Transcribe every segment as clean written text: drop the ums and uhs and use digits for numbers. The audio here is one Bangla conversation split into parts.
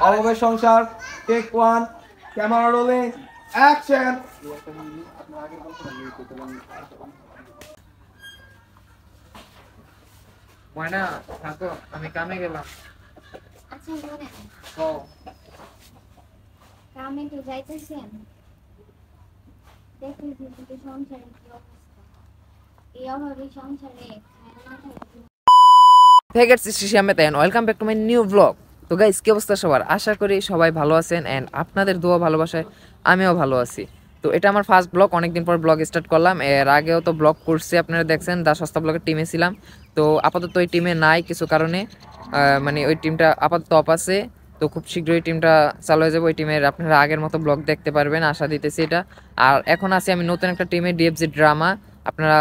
অভাবের সংসার, টেক 1, ক্যামেরা রোলিং, অ্যাকশন। ময়না থাকো, আমি কামে গেলাম। আচ্ছা বলেন, ও কামে তো যাইতেছেন, দেখুন কিন্তু সংসারে কি অবস্থা, এই অভাবে সংসারে খায় না খায়। Hey guys, this is Shyamit and welcome back to my new vlog. তো গাইস, কি অবস্থা সবার? আশা করি সবাই ভালো আছেন এন্ড আপনাদের দোয়া ভালোবাসায় আমিও ভালো আছি। তো এটা আমার ফার্স্ট ব্লগ, অনেকদিন পর ব্লগ স্টার্ট করলাম। এর আগেও তো ব্লগ করছি, আপনারা দেখছেন, দা সস্তা ব্লগের টিমে ছিলাম। তো আপাতত ওই টিমে নাই কিছু কারণে, মানে ওই টিমটা আপাতত অফ আছে। তো খুব শীঘ্রই টিমটা চালু হয়ে যাবে। ওই টিমের আপনারা আগের মতো ব্লগ দেখতে পারবেন, আশা দিতেছি এটা। আর এখন আছি আমি নতুন একটা টিমে, ডিএফজি ড্রামা। আপনারা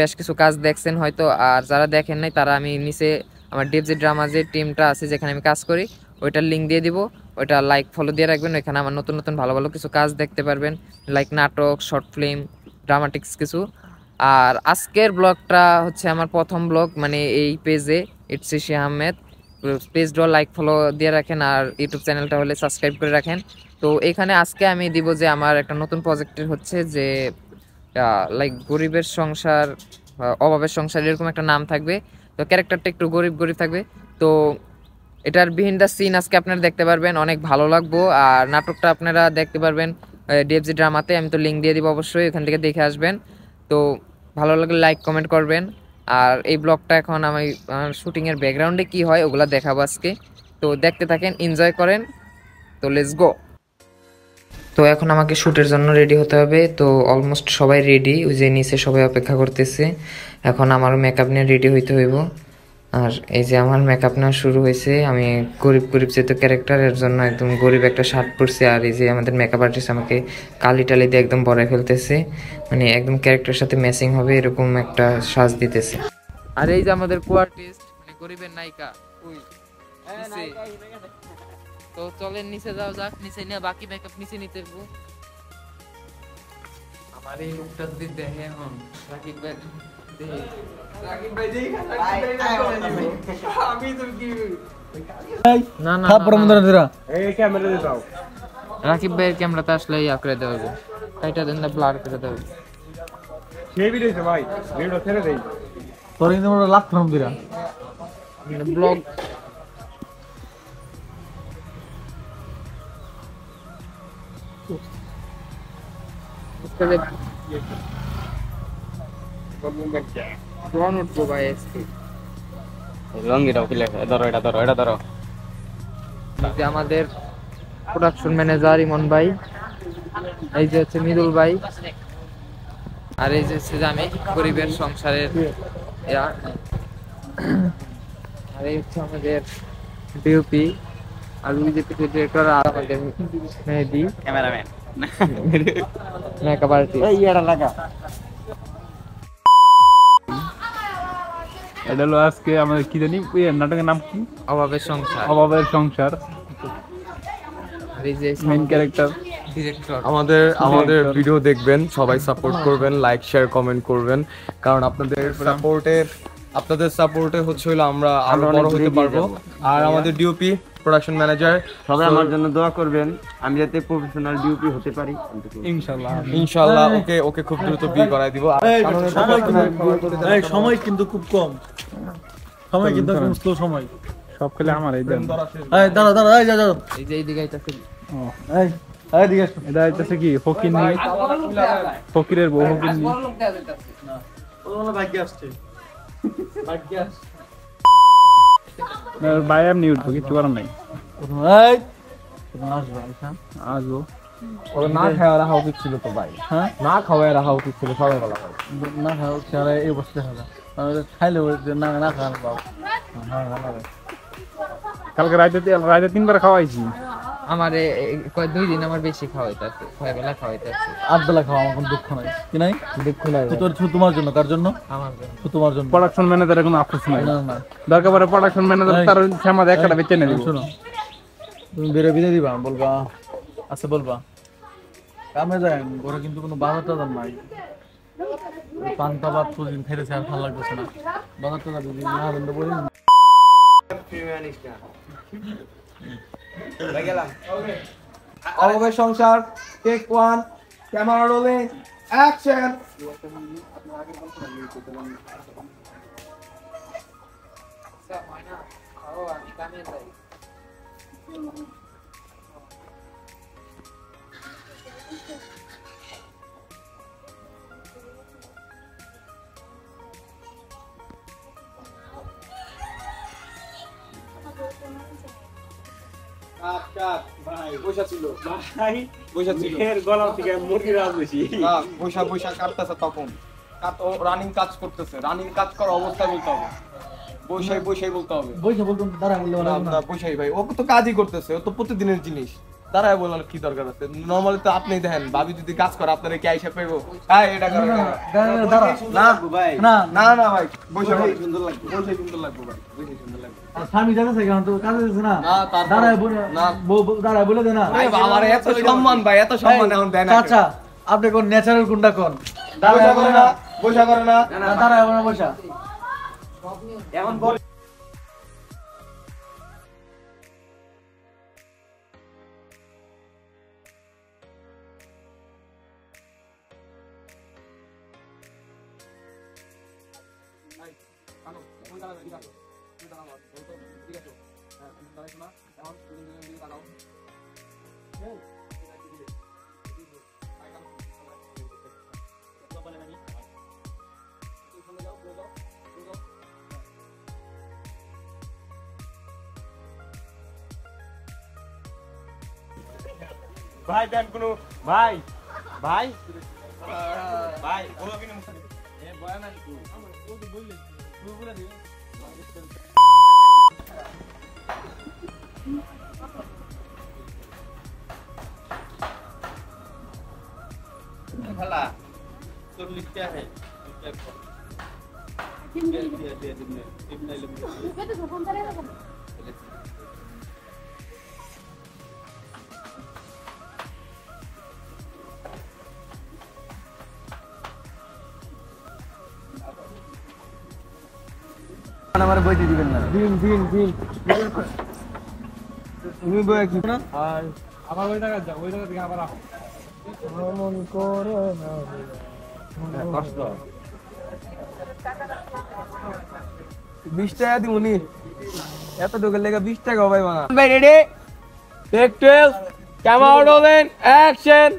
বেশ কিছু কাজ দেখছেন হয়তো, আর যারা দেখেন নাই তারা আমি নিচে আমার ডিএফজি ড্রামা যে টিমটা আছে যেখানে আমি কাজ করি ওইটার লিঙ্ক দিয়ে দিব, ওইটা লাইক ফলো দিয়ে রাখবেন। ওইখানে আমার নতুন নতুন ভালো ভালো কিছু কাজ দেখতে পারবেন, লাইক নাটক, শর্ট ফিল্ম, ড্রামাটিক্স কিছু। আর আজকের ব্লগটা হচ্ছে আমার প্রথম ব্লগ, মানে এই পেজে ইটসি আহমেদ। পেজটা লাইক ফলো দিয়ে রাখেন আর ইউটিউব চ্যানেলটা হলে সাবস্ক্রাইব করে রাখেন। তো এখানে আজকে আমি দিব যে আমার একটা নতুন প্রজেক্টের হচ্ছে যে লাইক গরিবের সংসার, অভাবের সংসার, এরকম একটা নাম থাকবে। তো ক্যারেক্টারটা একটু গরিব গরিব থাকবে। তো এটার বিহাইন্ড দ্য সিন আজকে আপনারা দেখতে পারবেন, অনেক ভালো লাগবো। আর নাটকটা আপনারা দেখতে পারবেন ডিএফজি ড্রামাতে, আমি তো লিঙ্ক দিয়ে দিব, অবশ্যই ওখান থেকে দেখে আসবেন। তো ভালো লাগলে লাইক কমেন্ট করবেন। আর এই ব্লগটা এখন আমি শুটিংয়ের ব্যাকগ্রাউন্ডে কি হয় ওগুলা দেখাবো আজকে। তো দেখতে থাকেন, এনজয় করেন। তো লেটস গো। তো এখন আমাকে শ্যুটের জন্য রেডি হতে হবে। তো অলমোস্ট সবাই রেডি, ওই যে নিচে সবাই অপেক্ষা করতেছে। এখন আমার মেকআপ নিয়ে রেডি হইতে হইব। আর এই যে আমার মেকআপ নেওয়া শুরু হয়েছে। আমি গরিব গরিব যেহেতু ক্যারেক্টারের জন্য একদম গরিব একটা শার্ট পরছি। আর এই যে আমাদের মেকআপ আর্টিস্ট আমাকে কালি টালি দিয়ে একদম বড়াই ফেলতেছে, মানে একদম ক্যারেক্টারের সাথে ম্যাচিং হবে এরকম একটা সাজ দিতেছে। আর এই যে আমাদের কো আর্টিস্ট, মানে গরিবের নায়িকা, ওই তো চলেন নিচে যাও যাক, নিচে নিয়ে বাকি মেকআপ নিচে নিতে পারবো। আমার এই লুকটা যদি দেখে এখন রাকিব ভাই, না না রাকিব ভাইয়ের ক্যামেরাতে আসলে ইয়া করে দেওয়া হবে, এটা দেন না, ব্লার করে দেওয়া হবে। ব্লগ আমাদের প্রোডাকশন ম্যানেজার ইমন ভাই, এই যে হচ্ছে মৃদুল ভাই, আর এই যে হচ্ছে আমি গরিবের সংসারের, আর এই হচ্ছে আমাদের ডিওপি, আর ওই যে ডিরেক্টর, আর আমাদের মেহেদি ক্যামেরাম্যান, মেকআপ আর্টিস্ট। এটা হলো আজকে আমাদের কি জানি নাটকের নাম কি, অভাবের সংসার। অভাবের সংসার। আর এই যে মেইন ক্যারেক্টার ডিরেক্টর। আমাদের ভিডিও দেখবেন, সবাই সাপোর্ট করবেন, লাইক শেয়ার কমেন্ট করবেন, কারণ আপনাদের সাপোর্টে হচ্ছে হলো আমরা আরো বড় হতে পারবো। আর আমাদের ডিওপি প্রোডাকশন ম্যানেজার, সবাই আমার জন্য দোয়া করবেন, আমি যাতে প্রফেশনাল ডিওপি হতে পারি ইনশাআল্লাহ। ওকে খুব দ্রুত বিয়ে করাই দিব। সময় কিন্তু খুব কম, সময় কিন্তু একদম স্লো সময়। সব খেলে আমার এই দেন। এই দাঁড়া দাঁড়া, এই যা যা, এই যে এইদিকে আইতাছে, এই এই দিকে আসো। এটা হইতেছে কি ফকির নি, ফকিরের বউ ফকির নি। ওরা ভাগ্য আসছে, ভাগ্য আসছে। ভাই আমি উঠবো, কিছু করার নাই। এই তোমরা আসবে, আসবো। ওরা না খাওয়া রাখা উচিত ছিল তো ভাই, হ্যাঁ না খাওয়া রাখা উচিত ছিল সকালবেলা। না খাও ছাড়া এই বসতে হবে, খাইলে না না খাওয়া পাও। কালকে রাতে 3বার খাওয়াইছি। আমার 2 দিন আমার বেশি খাওয়াইতাছে, 6 বেলা খাওয়াইতাছে। 8 বেলা খাওয়া, আমার কোনো দুঃখ নাই। কি নাই? দুঃখ নাই। তোমার জন্য, কার জন্য? আমার জন্য। তোমার জন্য। প্রোডাকশন ম্যানেজারের কোনো আফসোস নাই। না না, দরকার পড়ে প্রোডাকশন ম্যানেজার তার শ্যামা একটা বেচে নেব। শোনো, তুমি বেরে বিদায় দিবা, বলবা আচ্ছা, বলবা কামে যায়, ঘরে কিন্তু কোনো বাজার টাজার নাই, পান্তা ভাত প্রতিদিন খাইতেছে, আর ভালো লাগতেছে না। বাজার টাজার যদি না বন্ধ করি, অভাবের সংসার, টেক 1, ক্যামেরা রোলিং, অ্যাকশন। বৈশা ছিল বৈশা কাটতেছে তখন রানিং কাজ করতেছে, রানিং কাজ করার অবস্থায় বলতে হবে, বৈশাই বলতে হবে। বইসা বলতো দাঁড়া বললে না, বৈশাই ভাই ও তো কাজই করতেছে, ও তো প্রতিদিনের জিনিস, দাঁড়ায় বলার কি দরকার আছে? নরমালি তো আপনি দেখেন ভাবি যদি কাজ করে আপনারা কি আইসা পাইবো? হ্যাঁ এটা করে না না ভাই বৈশা ভাই সুন্দর লাগবে, বৈশাই সুন্দর লাগবে ভাই, বৈশাই সুন্দর লাগবে। স্বামী জানে থেকে তো কাজে দিছে না না, তারপর- দাঁড়ায় বলে না। দাঁড়ায় বলে দে না আরে বাবা রে, এত সম্মান ভাই, এত সম্মান এখন দেন না। আচ্ছা আপনি কোন ন্যাচারাল কোনটা কোন বৈশা করে না, বৈশা করে না। দাঁড়ায় বলে বসা এখন বল ভাই দেন কোনো ভাই ভাই ভাই কোনো কিনে মুখ এ বয়ান আনি তুই ও তো বললি তুই বলে দিবি भला तो लिखते हैं আমার বইতে দিবেন না দিন তুমি বই কি না? আর আবার ওই জায়গা যাও, ওই জায়গা থেকে আবার আসো। মন করে না কষ্ট 20 টাকা দিমুনি, এত ঢোকের লেগে 20 টাকা হবে না ভাই। Ready, take 12, camera rolling, action.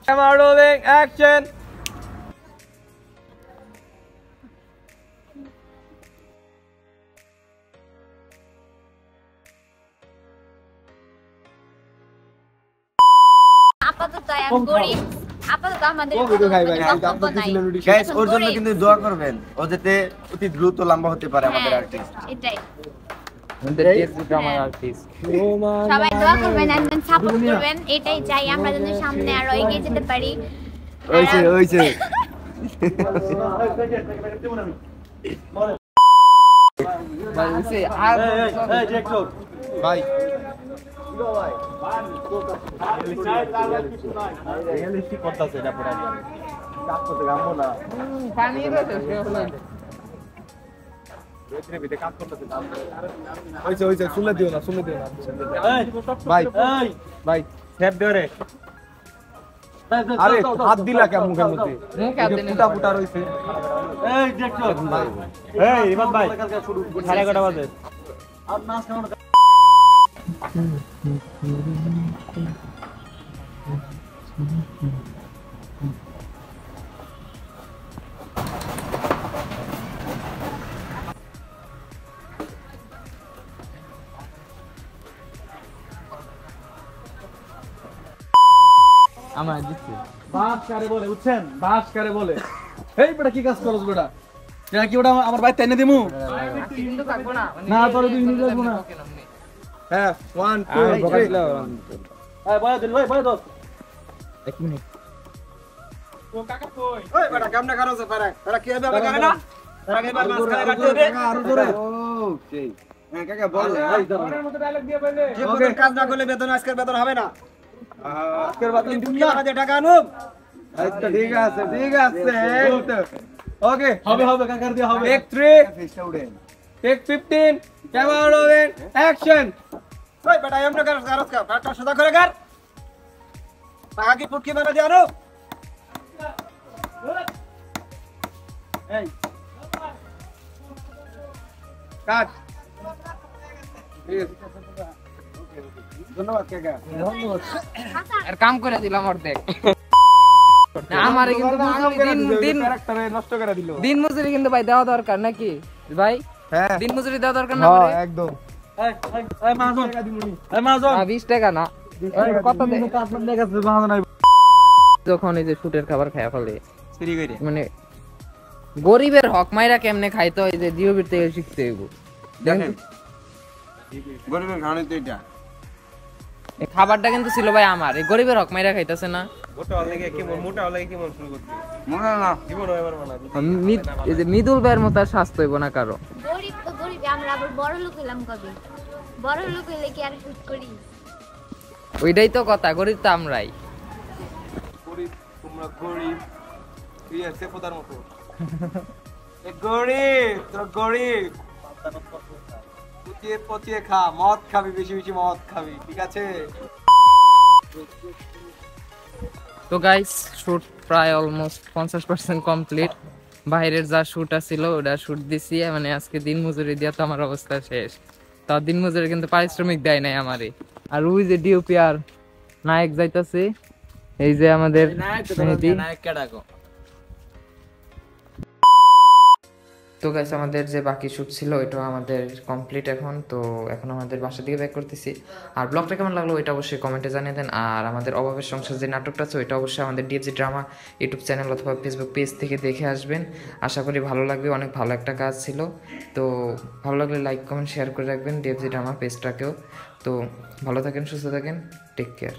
Camera rolling, action. আপাতত আমি গরিব, আপাতত আমাদের ভিডিও খাই ভাই, কোনো আপনার বক্তব্য নাই। দিছিলেন ওডি। গাইস ওর জন্য কিন্তু দোয়া করবেন, ও যাতে অতি দ্রুত লম্বা হতে পারে আমাদের আর্টিস্ট। এটাই আমাদের টিএস ড্রামার আর্টিস্ট। সবাই দোয়া করবেন and then সাপোর্ট করবেন, এটাই চাই আমরা যেন সামনে আরো এগিয়ে যেতে পারি। ওইছে ভাই হইছে আর ভাই রিয়েলিস্টিক করতেছে এটা পুরো কাজ করতে গামবো না পানি রয়েছে সে হলো ভিতরে ভিতরে কাজ করতেছে হইছে শুনলে দিও না ভাই ভাই স্যাপ দে রে আরে হাত দিলা কেন মুখের মধ্যে? মুখ হাত দেন ফুটা ফুটা রইছে। এই ডিরেক্টর এই রিবাদ ভাই 11:30 বাজে আর নাচ কেমন আমার দিচ্ছে বাস কারে বলে বুঝছেন, বাস কারে বলে। এই বেটা কি কাজ করছ বেটা? এটা কি বেটা আমার বাইতে এনে দিমু? কিন্তু থাকবো না না তোর তুই নিয়ে যাবো না। হ্যাঁ 1 2 3 এই বয় দিন ভাই বয় দস। এক মিনিট ওই বেটা কেমনে কারো আছে পারে তারা কি হবে করে না তারা এবার মাছ খায় কাটতে হবে আরো জোরে। ওকে হ্যাঁ কাকা বল ঘরের মধ্যে ডায়লগ দিয়ে বলে যে কাজ না করলে বেতন আজকের বেতন হবে না আজকের বাদ দিন তুমি আমাদের টাকা আনুম আচ্ছা ঠিক আছে এই তো ওকে হবে হবে কাকার দিয়ে হবে take 3 take 15 camera rolling action ওই বেটা এমন কারস কা কাটা সদা করে কর টাকা কি ফুটকি মারা দিয়ে আনো এই কাট ধন্যবাদ কাকা আর কাম করে দিলাম অর্ধেক না, আমারে কিন্তু দিন ক্যারেক্টারে নষ্ট করে দিল দিন মজুরি কিন্তু ভাই দেওয়া দরকার নাকি ভাই? হ্যাঁ দিন মজুরি দেওয়া দরকার না হ্যাঁ আমারে? একদম এই মাজন এই মাজন 20 টাকা না কত দে আপনার দেখাচ্ছে বাহানা নাই যখন এই যে শুটের খাবার খায়া ফেলে ফ্রি করে মানে গরিবের হক মাইরা কেমনে খাইতে হয় যে জিওবির থেকে শিখতে হইব। দেখেন গরিবের খাওয়ানো তো এটা এই খাবারটা কিন্তু ছিল ভাই আমার, এই গরিবের হক মাইরা খাইতেছে না। মনে না এই যে মিদুল ভাইয়ের মতো আর স্বাস্থ্য হইব না কারো। গরিব তো গরিব, আমরা আবার বড় লোক হইলাম কবে? বড় লোক হইলে কি আর শুট করি? ওইটাই তো কথা, গরিব তো আমরাই। গরিব তোমরা গরিব তুই আছে পোতার মতো এ গরিব তোরা গরিব পচিয়ে পচিয়ে খা, মদ খাবি, বেশি বেশি মদ খাবি, ঠিক আছে? তো গাইস শুট প্রায় অলমোস্ট 50% কমপ্লিট। বাইরের যা শুট ছিল ওটা শুট দিছি, মানে আজকে দিন মজুরি দিয়া তো আমার অবস্থা শেষ। তার দিন মজুরি কিন্তু পারিশ্রমিক দেয় নাই আমারে। আর ওই যে ডিওপি আর নায়ক যাইতাছে, এই যে আমাদের মেহেদী। তো গাইস আমাদের যে বাকি শুট ছিল ওইটাও আমাদের কমপ্লিট এখন। তো এখন আমাদের বাসার দিকে ব্যাক করতেছি। আর ব্লগটা কেমন লাগলো ওইটা অবশ্যই কমেন্টে জানিয়ে দেন। আর আমাদের অভাবের সংসার যে নাটকটা আছে ওইটা অবশ্যই আমাদের ডিএফজি ড্রামা ইউটিউব চ্যানেল অথবা ফেসবুক পেজ থেকে দেখে আসবেন। আশা করি ভালো লাগবে, অনেক ভালো একটা কাজ ছিল। তো ভালো লাগলে লাইক কমেন্ট শেয়ার করে রাখবেন ডিএফজি ড্রামা পেজটাকেও। তো ভালো থাকেন, সুস্থ থাকেন, টেক কেয়ার।